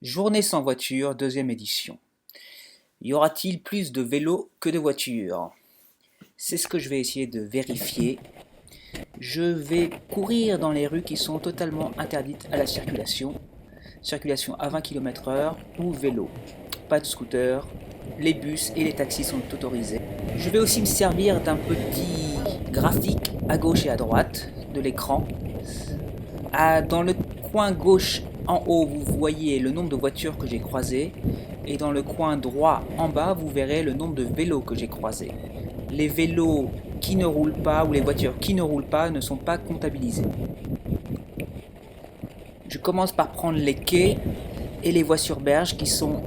Journée sans voiture, deuxième édition. Y aura-t-il plus de vélos que de voitures? C'est ce que je vais essayer de vérifier. Je vais courir dans les rues qui sont totalement interdites à la circulation. Circulation à 20 km/h ou vélo. Pas de scooter. Les bus et les taxis sont autorisés. Je vais aussi me servir d'un petit graphique à gauche et à droite de l'écran. Dans le coin gauche en haut, vous voyez le nombre de voitures que j'ai croisées. Et dans le coin droit en bas, vous verrez le nombre de vélos que j'ai croisés. Les vélos qui ne roulent pas ou les voitures qui ne roulent pas ne sont pas comptabilisées. Je commence par prendre les quais et les voies sur berge qui sont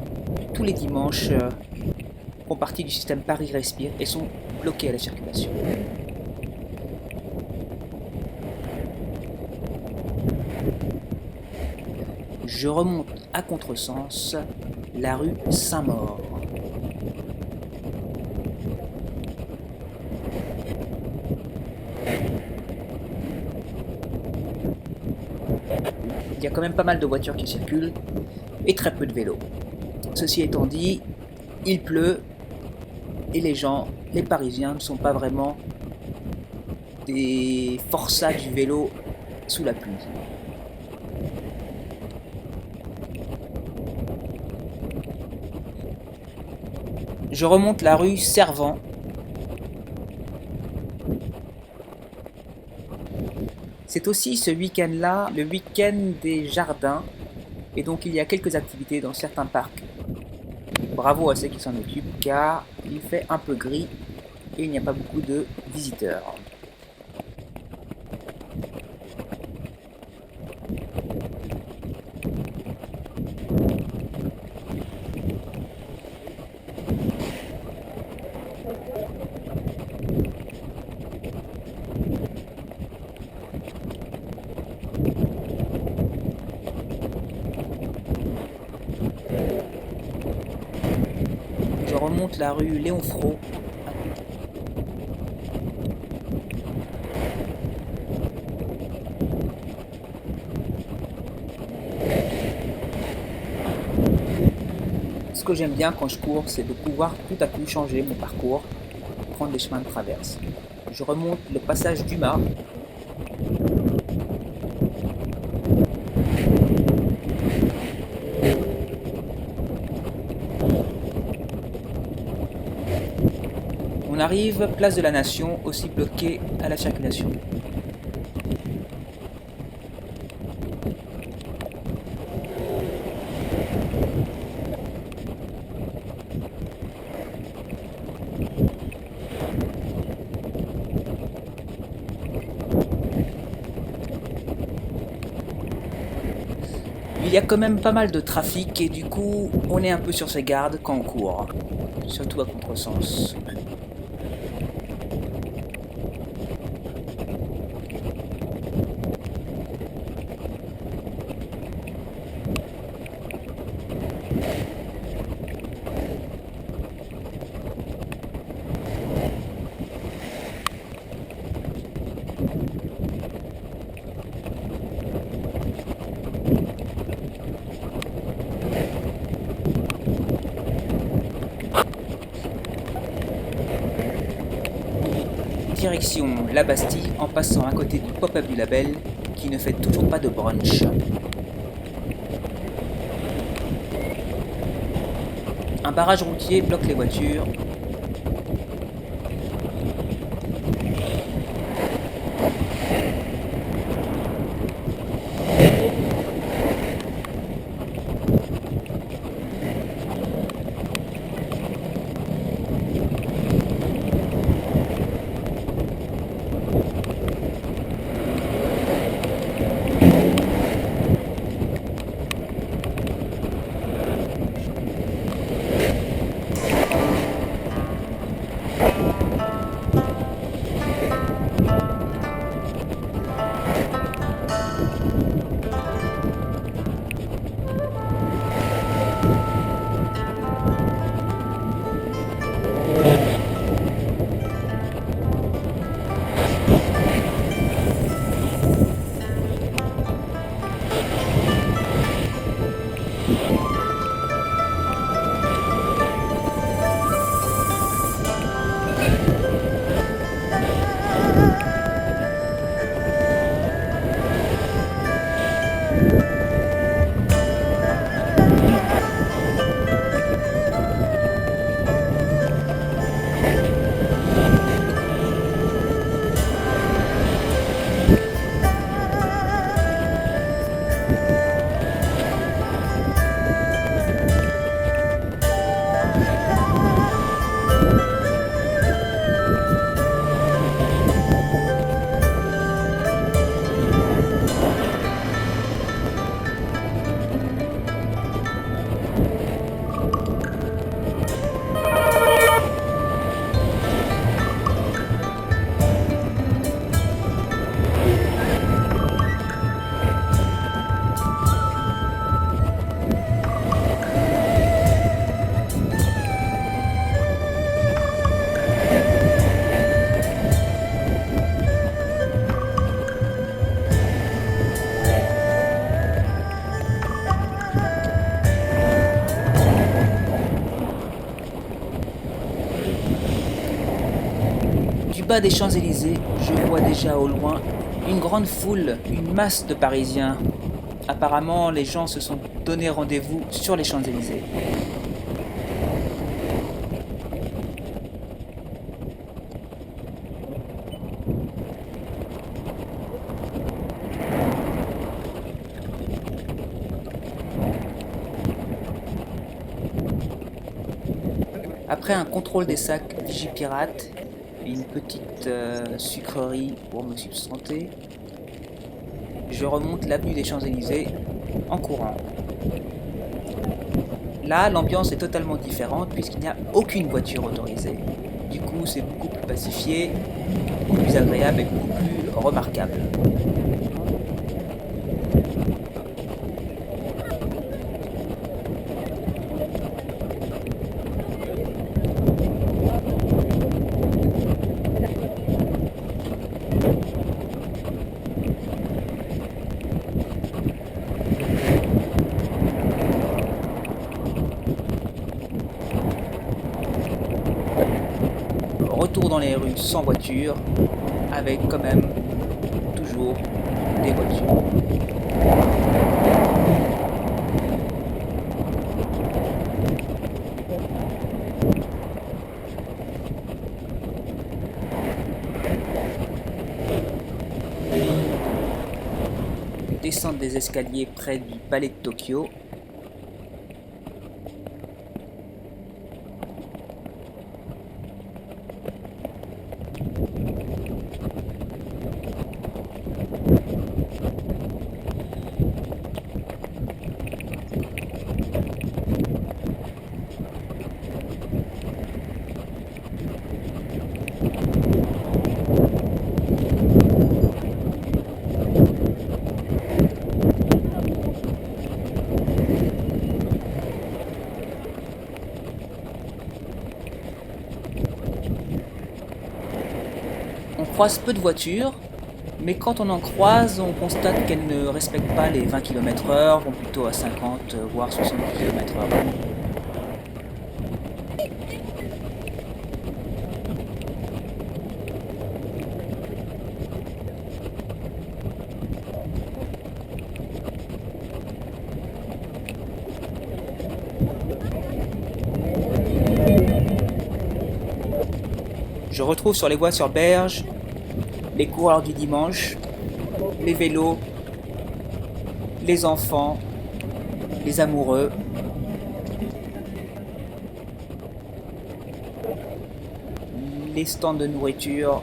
tous les dimanches font partie du système Paris Respire et sont bloqués à la circulation. Je remonte à contresens la rue Saint-Maur. Il y a quand même pas mal de voitures qui circulent et très peu de vélos. Ceci étant dit, il pleut et les Parisiens ne sont pas vraiment des forçats du vélo sous la pluie. Je remonte la rue Servant. C'est aussi ce week-end-là, le week-end des jardins, et donc il y a quelques activités dans certains parcs. Bravo à ceux qui s'en occupent, car il fait un peu gris et il n'y a pas beaucoup de visiteurs. Je remonte la rue Léon Fro. Ce que j'aime bien quand je cours, c'est de pouvoir tout à coup changer mon parcours, prendre des chemins de traverse. Je remonte le passage Dumas. On arrive place de la Nation, aussi bloquée à la circulation. Il y a quand même pas mal de trafic et du coup on est un peu sur ses gardes quand on court, surtout à contresens. Direction la Bastille en passant à côté du pop-up du label qui ne fait toujours pas de brunch. Un barrage routier bloque les voitures. Du bas des Champs-Élysées, je vois déjà au loin une grande foule, une masse de Parisiens. Apparemment, les gens se sont donné rendez-vous sur les Champs-Élysées. Après un contrôle des sacs Vigipirate et une petite sucrerie pour me substanter, je remonte l'avenue des Champs-Élysées en courant. Là, l'ambiance est totalement différente puisqu'il n'y a aucune voiture autorisée. Du coup, c'est beaucoup plus pacifié, beaucoup plus agréable et beaucoup plus remarquable. Retour dans les rues sans voiture, avec quand même toujours des voitures. Descente des escaliers près du palais de Tokyo. On croise peu de voitures, mais quand on en croise, on constate qu'elles ne respectent pas les 20 km/h, vont plutôt à 50 voire 70 km/h. Je retrouve sur les voies sur berge les coureurs du dimanche, les vélos, les enfants, les amoureux. Les stands de nourriture.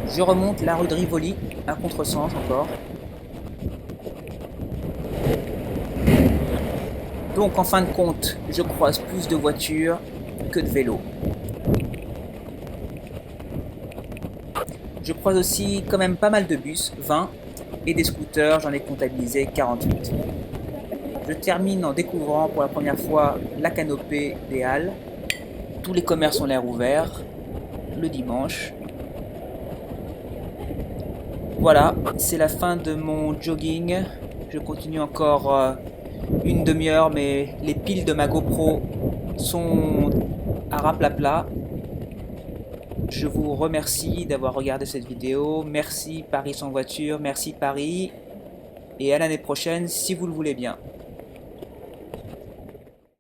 Je remonte la rue de Rivoli, à contresens encore. Donc en fin de compte, je croise plus de voitures que de vélos. Je croise aussi quand même pas mal de bus, 20, et des scooters, j'en ai comptabilisé 48. Je termine en découvrant pour la première fois la canopée des Halles. Tous les commerces ont l'air ouverts, le dimanche. Voilà, c'est la fin de mon jogging. Je continue encore une demi-heure, mais les piles de ma GoPro sont à raplapla. Je vous remercie d'avoir regardé cette vidéo. Merci Paris sans voiture, merci Paris. Et à l'année prochaine si vous le voulez bien.